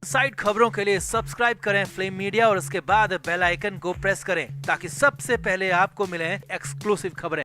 Side खबरों के लिए सब्सक्राइब करें फ्लेम मीडिया और उसके बाद बेल आइकन को प्रेस करें ताकि सबसे पहले आपको मिले एक्सक्लूसिव खबरें।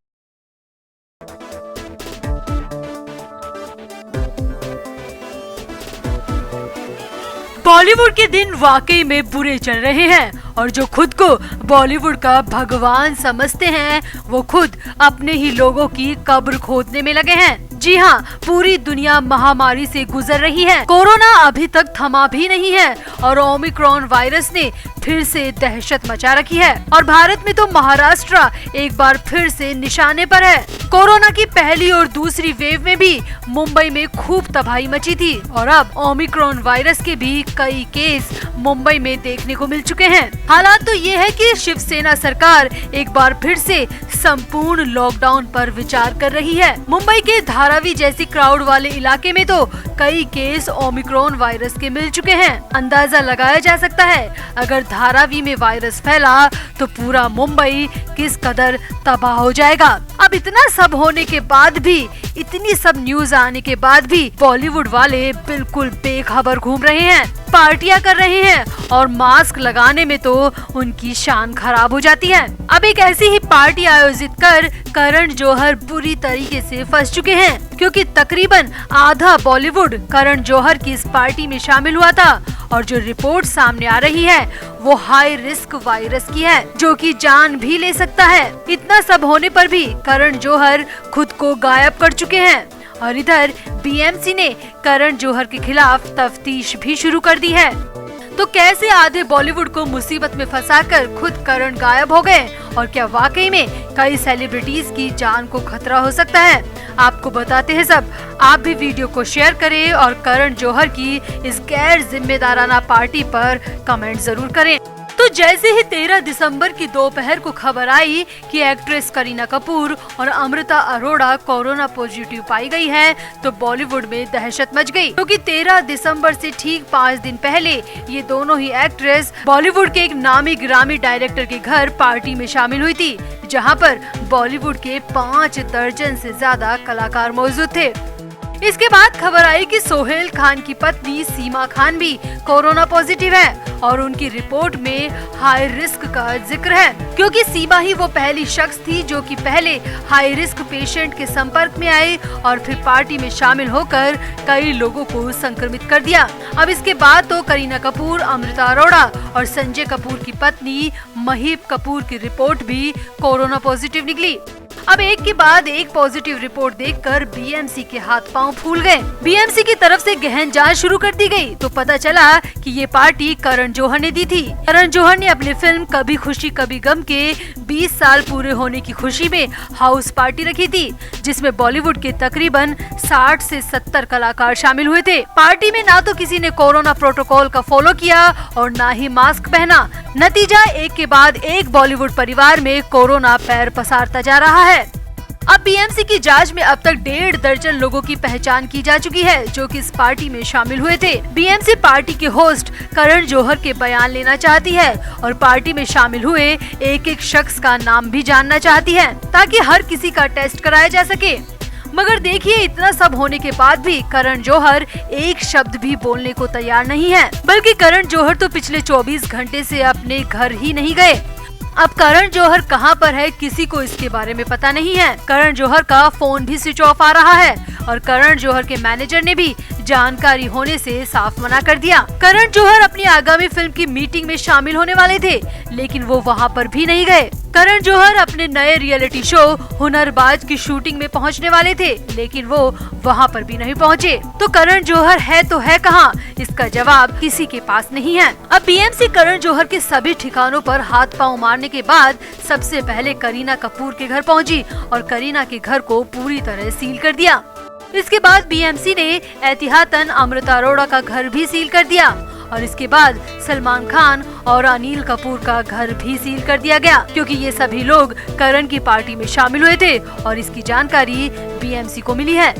बॉलीवुड के दिन वाकई में बुरे चल रहे हैं और जो खुद को बॉलीवुड का भगवान समझते हैं वो खुद अपने ही लोगों की कब्र खोदने में लगे हैं। जी हाँ, पूरी दुनिया महामारी से गुजर रही है। कोरोना अभी तक थमा भी नहीं है और ओमिक्रॉन वायरस ने फिर से दहशत मचा रखी है और भारत में तो महाराष्ट्र एक बार फिर से निशाने पर है। कोरोना की पहली और दूसरी वेव में भी मुंबई में खूब तबाही मची थी और अब ओमिक्रॉन वायरस के भी कई केस मुंबई में देखने को मिल चुके हैं। हालात तो ये है कि शिवसेना सरकार एक बार फिर से संपूर्ण लॉकडाउन पर विचार कर रही है। मुंबई के धारावी जैसी क्राउड वाले इलाके में तो कई केस ओमिक्रॉन वायरस के मिल चुके हैं। अंदाजा लगाया जा सकता है अगर धारावी में वायरस फैला तो पूरा मुंबई किस कदर तबाह हो जाएगा। अब इतना सब होने के बाद भी, इतनी सब न्यूज आने के बाद भी बॉलीवुड वाले बिल्कुल बेखबर घूम रहे हैं, पार्टियां कर रहे हैं और मास्क लगाने में तो उनकी शान खराब हो जाती है। अब एक ऐसी ही पार्टी आयोजित कर करण जौहर बुरी तरीके से फंस चुके हैं क्योंकि तकरीबन आधा बॉलीवुड करण जौहर की इस पार्टी में शामिल हुआ था और जो रिपोर्ट सामने आ रही है वो हाई रिस्क वायरस की है जो कि जान भी ले सकता है। इतना सब होने पर भी करण जौहर खुद को गायब कर चुके हैं और इधर बीएमसी ने करण जौहर के खिलाफ तफ्तीश भी शुरू कर दी है। तो कैसे आधे बॉलीवुड को मुसीबत में फंसाकर खुद करण गायब हो गए और क्या वाकई में कई सेलिब्रिटीज की जान को खतरा हो सकता है, आपको बताते हैं सब। आप भी वीडियो को शेयर करें और करण जौहर की इस गैर जिम्मेदाराना पार्टी पर कमेंट जरूर करें। तो जैसे ही 13 दिसंबर की दोपहर को खबर आई कि एक्ट्रेस करीना कपूर और अमृता अरोड़ा कोरोना पॉजिटिव पाई गई है तो बॉलीवुड में दहशत मच गई क्योंकि 13 दिसंबर से ठीक 5 दिन पहले ये दोनों ही एक्ट्रेस बॉलीवुड के एक नामी गिरामी डायरेक्टर के घर पार्टी में शामिल हुई थी जहां पर बॉलीवुड के 5 दर्जन से ज्यादा कलाकार मौजूद थे। इसके बाद खबर आई कि सोहेल खान की पत्नी सीमा खान भी कोरोना पॉजिटिव है और उनकी रिपोर्ट में हाई रिस्क का जिक्र है क्योंकि सीमा ही वो पहली शख्स थी जो कि पहले हाई रिस्क पेशेंट के संपर्क में आए और फिर पार्टी में शामिल होकर कई लोगों को संक्रमित कर दिया। अब इसके बाद तो करीना कपूर, अमृता अरोड़ा और संजय कपूर की पत्नी महीप कपूर की रिपोर्ट भी कोरोना पॉजिटिव निकली। अब एक के बाद एक पॉजिटिव रिपोर्ट देखकर बीएमसी के हाथ पांव फूल गए। बीएमसी की तरफ से गहन जांच शुरू कर दी गई तो पता चला कि ये पार्टी करण जौहर ने दी थी। करण जौहर ने अपनी फिल्म कभी खुशी कभी गम के 20 साल पूरे होने की खुशी में हाउस पार्टी रखी थी जिसमें बॉलीवुड के तकरीबन 60 से 70 कलाकार शामिल हुए थे। पार्टी में ना तो किसी ने कोरोना प्रोटोकॉल का फॉलो किया और ना ही मास्क पहना। नतीजा एक के बाद एक बॉलीवुड परिवार में कोरोना पैर पसारता जा रहा है। अब बीएमसी की जांच में अब तक 1.5 दर्जन लोगों की पहचान की जा चुकी है जो कि इस पार्टी में शामिल हुए थे। बीएमसी पार्टी के होस्ट करण जौहर के बयान लेना चाहती है और पार्टी में शामिल हुए एक एक शख्स का नाम भी जानना चाहती है ताकि हर किसी का टेस्ट कराया जा सके। मगर देखिए, इतना सब होने के बाद भी करण जौहर एक शब्द भी बोलने को तैयार नहीं है, बल्कि करण जौहर तो पिछले 24 घंटे से अपने घर ही नहीं गए। अब करण जौहर कहां पर है किसी को इसके बारे में पता नहीं है। करण जौहर का फोन भी स्विच ऑफ आ रहा है और करण जौहर के मैनेजर ने भी जानकारी होने से साफ मना कर दिया। करण जौहर अपनी आगामी फिल्म की मीटिंग में शामिल होने वाले थे लेकिन वो वहां पर भी नहीं गए। करण जौहर अपने नए रियलिटी शो हुनरबाज की शूटिंग में पहुंचने वाले थे लेकिन वो वहां पर भी नहीं पहुंचे। तो करण जौहर है तो है कहां, इसका जवाब किसी के पास नहीं है। अब बीएमसी करण जौहर के सभी ठिकानों पर हाथ पांव मारने के बाद सबसे पहले करीना कपूर के घर पहुंची और करीना के घर को पूरी तरह सील कर दिया। इसके बाद बीएमसी ने एहतियातन अमृता अरोड़ा का घर भी सील कर दिया और इसके बाद सलमान खान और अनिल कपूर का घर भी सील कर दिया गया क्योंकि ये सभी लोग करण की पार्टी में शामिल हुए थे और इसकी जानकारी बीएमसी को मिली है।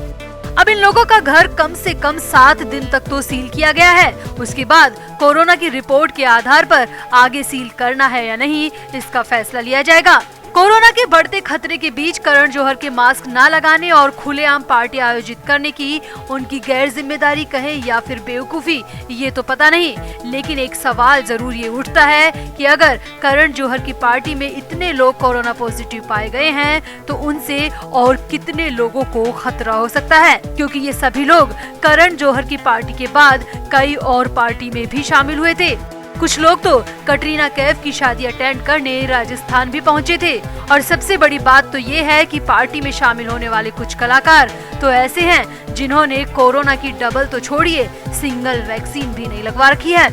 अब इन लोगों का घर कम से कम 7 दिन तक तो सील किया गया है। उसके बाद कोरोना की रिपोर्ट के आधार पर आगे सील करना है या नहीं इसका फैसला लिया जाएगा। कोरोना के बढ़ते खतरे के बीच करण जौहर के मास्क न लगाने और खुलेआम पार्टी आयोजित करने की उनकी गैर जिम्मेदारी कहें या फिर बेवकूफी, ये तो पता नहीं, लेकिन एक सवाल जरूर ये उठता है कि अगर करण जौहर की पार्टी में इतने लोग कोरोना पॉजिटिव पाए गए हैं तो उनसे और कितने लोगों को खतरा हो सकता है, क्योंकि ये सभी लोग करण जौहर की पार्टी के बाद कई और पार्टी में भी शामिल हुए थे। कुछ लोग तो कटरीना कैफ की शादी अटेंड करने राजस्थान भी पहुंचे थे। और सबसे बड़ी बात तो ये है कि पार्टी में शामिल होने वाले कुछ कलाकार तो ऐसे हैं जिन्होंने कोरोना की डबल तो छोड़िए सिंगल वैक्सीन भी नहीं लगवा रखी है।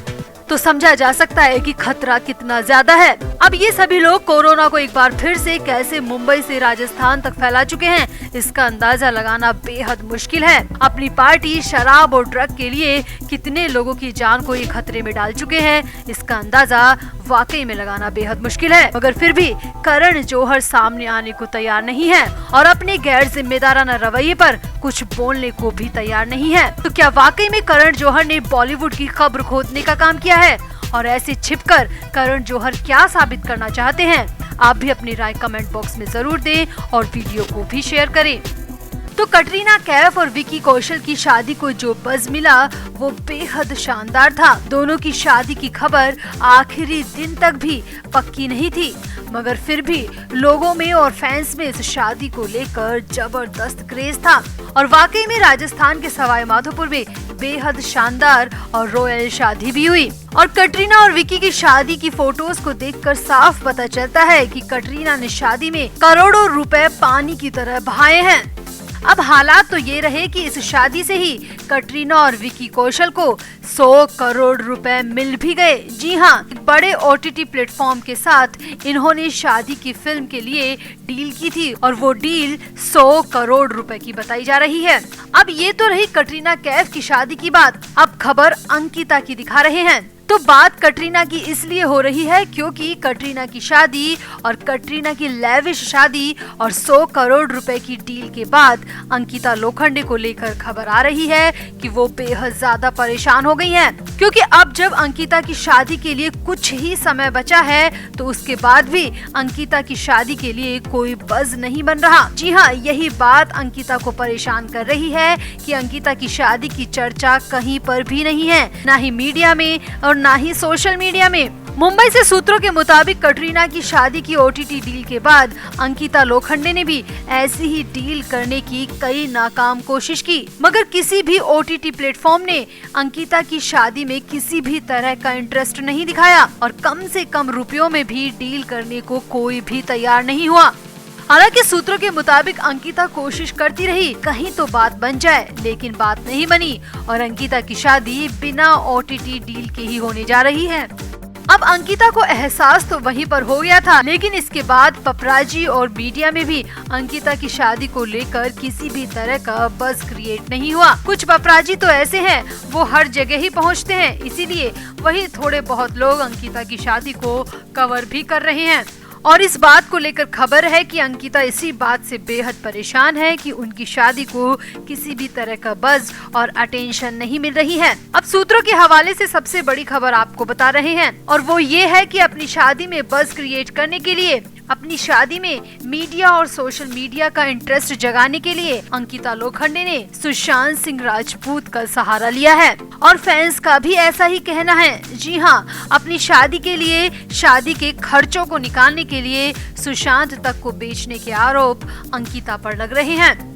तो समझा जा सकता है कि खतरा कितना ज्यादा है। अब ये सभी लोग कोरोना को एक बार फिर से कैसे मुंबई से राजस्थान तक फैला चुके हैं, इसका अंदाजा लगाना बेहद मुश्किल है। अपनी पार्टी, शराब और ड्रग के लिए कितने लोगों की जान को ये खतरे में डाल चुके हैं, इसका अंदाजा वाकई में लगाना बेहद मुश्किल है। मगर फिर भी करण जौहर सामने आने को तैयार नहीं है और अपने गैर जिम्मेदाराना रवैये पर कुछ बोलने को भी तैयार नहीं है। तो क्या वाकई में करण जौहर ने बॉलीवुड की कब्र खोदने का काम किया है? और ऐसे छिपकर करण जौहर क्या साबित करना चाहते हैं? आप भी अपनी राय कमेंट बॉक्स में जरूर दें और वीडियो को भी शेयर करें। तो कटरीना कैफ और विकी कौशल की शादी को जो बज़ मिला वो बेहद शानदार था। दोनों की शादी की खबर आखिरी दिन तक भी पक्की नहीं थी, मगर फिर भी लोगों में और फैंस में इस शादी को लेकर जबरदस्त क्रेज था। और वाकई में राजस्थान के सवाई माधोपुर में बेहद शानदार और रॉयल शादी भी हुई। और कटरीना और विकी की शादी की फोटोज को देखकर साफ पता चलता है कि कटरीना ने शादी में करोड़ों रुपए पानी की तरह बहाए हैं। अब हालात तो ये रहे कि इस शादी से ही कटरीना और विकी कौशल को 100 करोड़ रुपए मिल भी गए। जी हाँ, एक बड़े OTT प्लेटफॉर्म के साथ इन्होंने शादी की फिल्म के लिए डील की थी और वो डील 100 करोड़ रुपए की बताई जा रही है। अब ये तो रही कटरीना कैफ की शादी की बात, अब खबर अंकिता की दिखा रहे हैं। तो बात कटरीना की इसलिए हो रही है क्योंकि कटरीना की शादी और कटरीना की लेविश शादी और 100 करोड़ रुपए की डील के बाद अंकिता लोखंडे को लेकर खबर आ रही है कि वो बेहद ज्यादा परेशान हो गई हैं, क्योंकि अब जब अंकिता की शादी के लिए कुछ ही समय बचा है तो उसके बाद भी अंकिता की शादी के लिए कोई बज़ नहीं बन रहा। जी हाँ, यही बात अंकिता को परेशान कर रही है कि अंकिता की शादी की चर्चा कहीं पर भी नहीं है, ना ही मीडिया में और ना ही सोशल मीडिया में। मुंबई से सूत्रों के मुताबिक कटरीना की शादी की OTT डील के बाद अंकिता लोखंडे ने भी ऐसी ही डील करने की कई नाकाम कोशिश की, मगर किसी भी OTT प्लेटफॉर्म ने अंकिता की शादी में किसी भी तरह का इंटरेस्ट नहीं दिखाया और कम से कम रुपयों में भी डील करने को कोई भी तैयार नहीं हुआ। हालांकि सूत्रों के मुताबिक अंकिता कोशिश करती रही कहीं तो बात बन जाए, लेकिन बात नहीं बनी और अंकिता की शादी बिना OTT डील के ही होने जा रही है। अब अंकिता को एहसास तो वहीं पर हो गया था, लेकिन इसके बाद पपराजी और मीडिया में भी अंकिता की शादी को लेकर किसी भी तरह का बज़ क्रिएट नहीं हुआ। कुछ पपराजी तो ऐसे हैं वो हर जगह ही पहुंचते हैं, इसीलिए वही थोड़े बहुत लोग अंकिता की शादी को कवर भी कर रहे हैं। और इस बात को लेकर खबर है कि अंकिता इसी बात से बेहद परेशान है कि उनकी शादी को किसी भी तरह का बज़ और अटेंशन नहीं मिल रही है। अब सूत्रों के हवाले से सबसे बड़ी खबर आपको बता रहे हैं और वो ये है कि अपनी शादी में बज़ क्रिएट करने के लिए, अपनी शादी में मीडिया और सोशल मीडिया का इंटरेस्ट जगाने के लिए अंकिता लोखंडे ने सुशांत सिंह राजपूत का सहारा लिया है और फैंस का भी ऐसा ही कहना है। जी हाँ, अपनी शादी के लिए, शादी के खर्चों को निकालने के लिए सुशांत तक को बेचने के आरोप अंकिता पर लग रहे हैं।